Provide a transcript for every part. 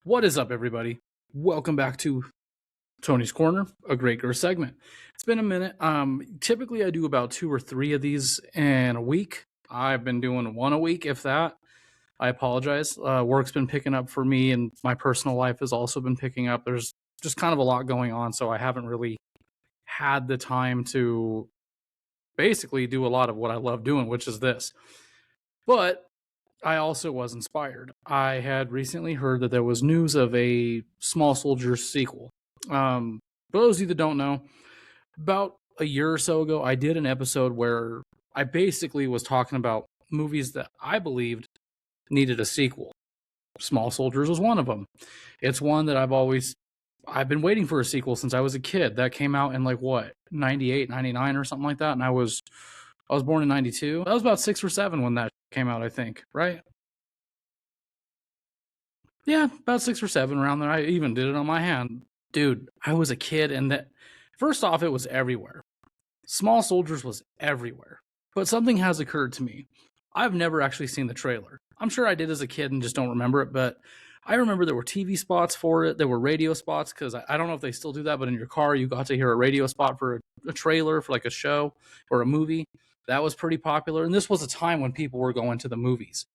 What is up, everybody? Welcome back to Tony's Corner, a Great Girl segment. It's been a minute. Typically I do about 2 or 3 of these in a week. I've been doing 1 a week, if that. I apologize. Work's been picking up for me, and my personal life has also been picking up. There's just kind of a lot going on, so I haven't really had the time to basically do a lot of what I love doing, which is this. But I also was inspired. I had recently heard that there was news of a Small Soldiers sequel. For those of you that don't know, about a year or so ago, I did an episode where I basically was talking about movies that I believed needed a sequel. Small Soldiers was one of them. It's one that I've been waiting for a sequel since I was a kid. That came out in 98, 99 or something like that, and I was born in 92. I was about 6 or 7 when that came out, I think, right? Yeah, about 6 or 7 around there. I even did it on my hand. Dude, I was a kid, and first off, it was everywhere. Small Soldiers was everywhere. But something has occurred to me. I've never actually seen the trailer. I'm sure I did as a kid and just don't remember it, but I remember there were TV spots for it. There were radio spots, because I don't know if they still do that, but in your car, you got to hear a radio spot for a trailer for a show or a movie. That was pretty popular. And this was a time when people were going to the movies.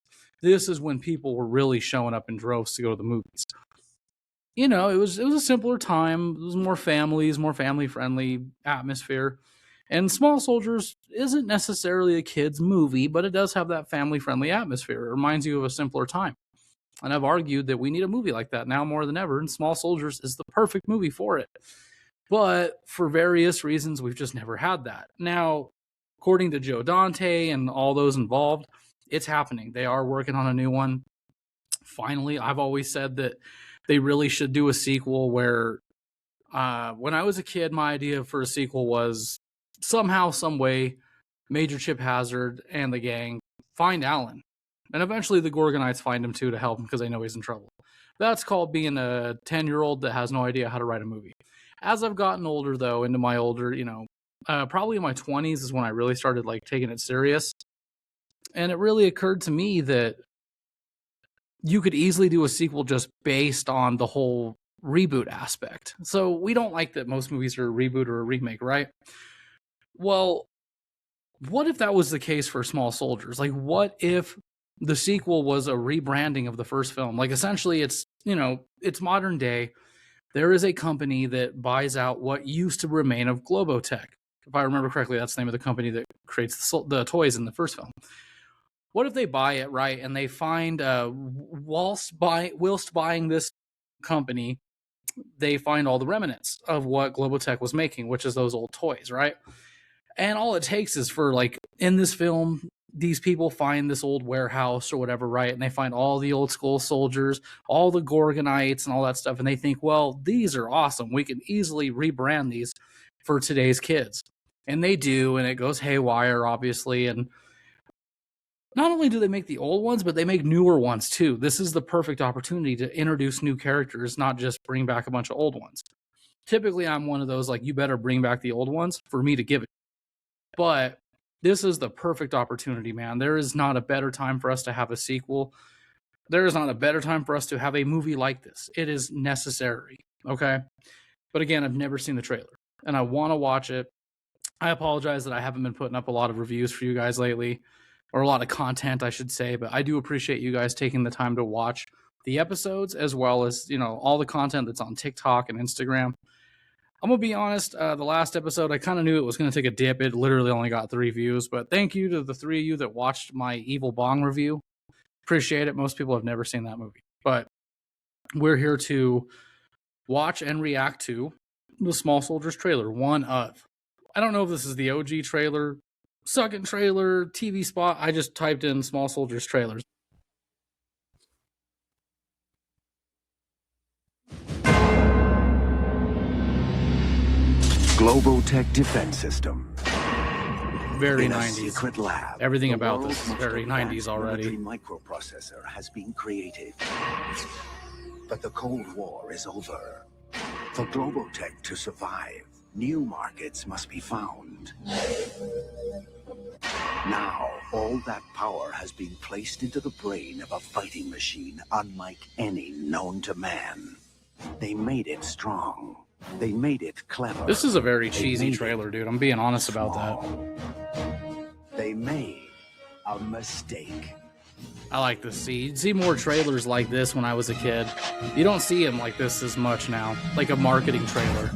This is when people were really showing up in droves to go to the movies. You know, it was a simpler time. It was more families, more family-friendly atmosphere. And Small Soldiers isn't necessarily a kid's movie, but it does have that family-friendly atmosphere. It reminds you of a simpler time. And I've argued that we need a movie like that now more than ever, and Small Soldiers is the perfect movie for it. But for various reasons, we've just never had that. Now, according to Joe Dante and all those involved, it's happening. They are working on a new one. Finally, I've always said that they really should do a sequel where, when I was a kid, my idea for a sequel was somehow, some way, Major Chip Hazard and the gang find Alan. And eventually the Gorgonites find him too to help him because they know he's in trouble. That's called being a 10-year-old that has no idea how to write a movie. As I've gotten older, though, into my older, probably in my 20s is when I really started taking it serious. And it really occurred to me that you could easily do a sequel just based on the whole reboot aspect. So we don't like that most movies are a reboot or a remake, right? Well, what if that was the case for Small Soldiers? What if the sequel was a rebranding of the first film? Essentially, it's modern day. There is a company that buys out what used to remain of Globotech. If I remember correctly, that's the name of the company that creates the toys in the first film. What if they buy it, right, and they find, whilst buying this company, they find all the remnants of what Globotech was making, which is those old toys, right? And all it takes is for, in this film, these people find this old warehouse or whatever, right? And they find all the old school soldiers, all the Gorgonites and all that stuff. And they think, well, these are awesome. We can easily rebrand these for today's kids. And they do, and it goes haywire, obviously. And not only do they make the old ones, but they make newer ones too. This is the perfect opportunity to introduce new characters, not just bring back a bunch of old ones. Typically, I'm one of those, you better bring back the old ones for me to give it. But this is the perfect opportunity, man. There is not a better time for us to have a sequel. There is not a better time for us to have a movie like this. It is necessary, okay? But again, I've never seen the trailer, and I want to watch it. I apologize that I haven't been putting up a lot of reviews for you guys lately, or a lot of content, I should say, but I do appreciate you guys taking the time to watch the episodes, as well as, all the content that's on TikTok and Instagram. I'm going to be honest, the last episode, I kind of knew it was going to take a dip. It literally only got 3 views, but thank you to the 3 of you that watched my Evil Bong review. Appreciate it. Most people have never seen that movie, but we're here to watch and react to the Small Soldiers trailer, one of. I don't know if this is the OG trailer, second trailer, TV spot. I just typed in Small Soldiers trailers. Globotech Defense System. Very In a 90s. secret lab, Everything the about world's this is most very advanced 90s already. military microprocessor has been created. But the Cold War is over. For Globotech to survive, new markets must be found. Now, all that power has been placed into the brain of a fighting machine unlike any known to man. They made it strong. They made it clever. This is a very They cheesy made trailer, it dude. I'm being honest about that. small. They made a mistake. I like to see more trailers like this when I was a kid. You don't see them like this as much now, like a marketing trailer.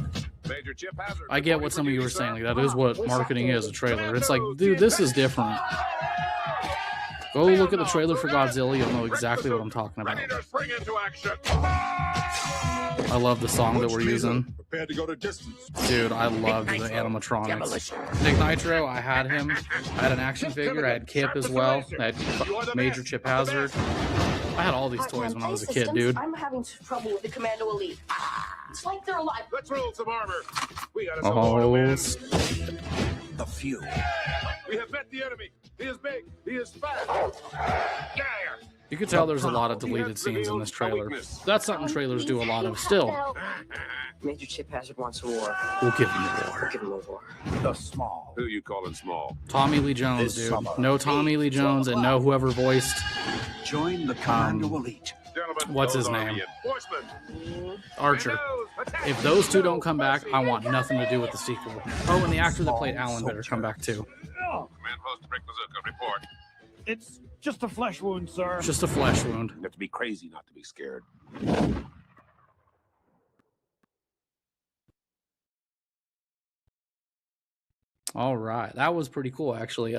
Major Chip Hazard. I get what some of you were saying. Like, that is what marketing is, a trailer. It's like, dude, this is different. Go look at the trailer for Godzilla. You'll know exactly what I'm talking about. Ready to spring into action. I love the song that we're using. Prepared to go to distance. Dude, I loved the animatronics. Nick Nitro, I had him. I had an action figure. I had Kip as well. I had Major Chip Hazard. I had all these toys when I was a kid, dude. I'm having trouble with the Commando Elite. It's like they're alive. Let's roll some armor. We got Oh, The few. We have met the enemy. He is big. He is fast. Yeah. you could tell there's a lot of deleted scenes in this trailer. That's something trailers do a lot of still. Major Chip Hazard wants a war. We'll give him We'll more. give him a war. The small. Who you calling small? Tommy Lee Jones, This dude. summer. No Tommy Lee Jones and no whoever voiced Join the Commando Elite. Gentlemen, What's his those are name? reinforcements. Archer. Windows, attack. If those two don't come back, I want nothing to do with the sequel. Oh, and the actor that played Alan better come back too. Command post to Brick Bazooka. Report. It's just a flesh wound, sir. Just a flesh wound. You have to be crazy not to be scared. All right, that was pretty cool, actually.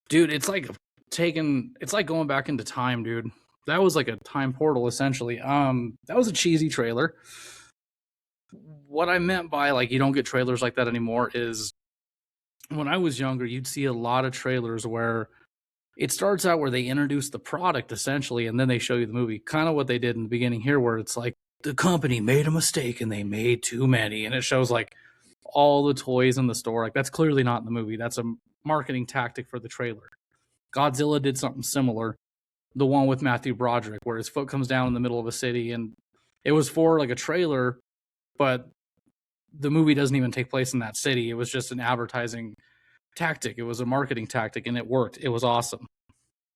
Dude, it's like going back into time, dude. That was like a time portal, essentially. That was a cheesy trailer. What I meant by like you don't get trailers like that anymore is when I was younger, you'd see a lot of trailers where it starts out where they introduce the product essentially, and then they show you the movie. Kind of what they did in the beginning here, where it's like the company made a mistake and they made too many, and it shows like all the toys in the store. Like that's clearly not in the movie. That's a marketing tactic for the trailer. Godzilla did something similar. The one with Matthew Broderick, where his foot comes down in the middle of a city, and it was for like a trailer, but the movie doesn't even take place in that city. It was just an advertising tactic. It was a marketing tactic, and it worked. It was awesome.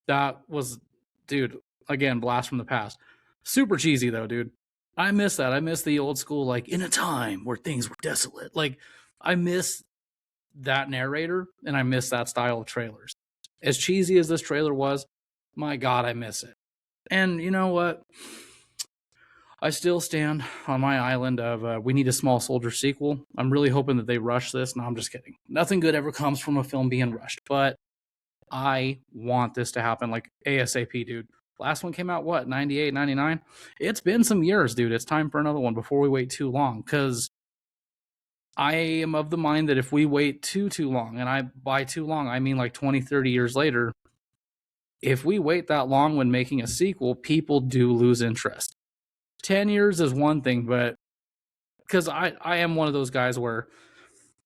That was, dude, again, blast from the past. Super cheesy though, dude. I miss that. I miss the old school, like, in a time where things were desolate. Like, I miss that narrator, and I miss that style of trailers. As cheesy as this trailer was, my God, I miss it. And you know what? I still stand on my island of we need a Small Soldier sequel. I'm really hoping that they rush this. No, I'm just kidding. Nothing good ever comes from a film being rushed, but I want this to happen like ASAP, dude. Last one came out, what, 98, 99? It's been some years, dude. It's time for another one before we wait too long, because I am of the mind that if we wait too long, and by too long, I mean like 20, 30 years later, if we wait that long when making a sequel, people do lose interest. 10 years is one thing, but because I am one of those guys where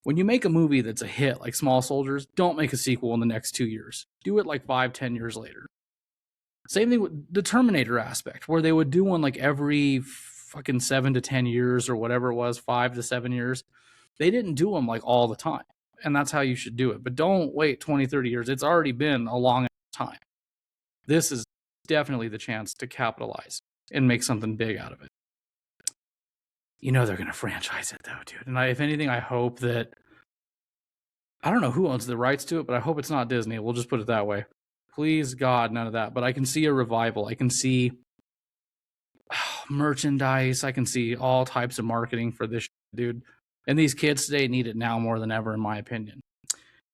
when you make a movie that's a hit, like Small Soldiers, don't make a sequel in the next 2 years. Do it like 5-10 years later. Same thing with the Terminator aspect, where they would do one like every fucking 7 to 10 years or whatever it was, 5 to 7 years. They didn't do them like all the time. And that's how you should do it. But don't wait 20, 30 years. It's already been a long time. This is definitely the chance to capitalize and make something big out of it. You know they're going to franchise it though, dude. And if anything, I hope that, I don't know who owns the rights to it, but I hope it's not Disney. We'll just put it that way. Please, God, none of that. But I can see a revival. I can see merchandise. I can see all types of marketing for this, dude. And these kids today need it now more than ever, in my opinion.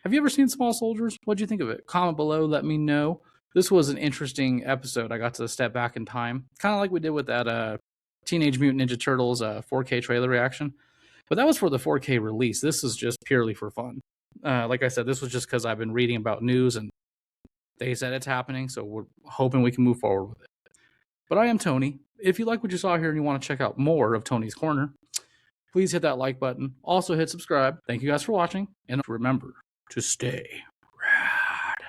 Have you ever seen Small Soldiers? What'd you think of it? Comment below. Let me know. This was an interesting episode. I got to step back in time, kind of like we did with that Teenage Mutant Ninja Turtles 4K trailer reaction. But that was for the 4K release. This is just purely for fun. Like I said, this was just because I've been reading about news and they said it's happening, so we're hoping we can move forward with it. But I am Tony. If you like what you saw here and you want to check out more of Tony's Corner, please hit that like button. Also hit subscribe. Thank you guys for watching, and remember to stay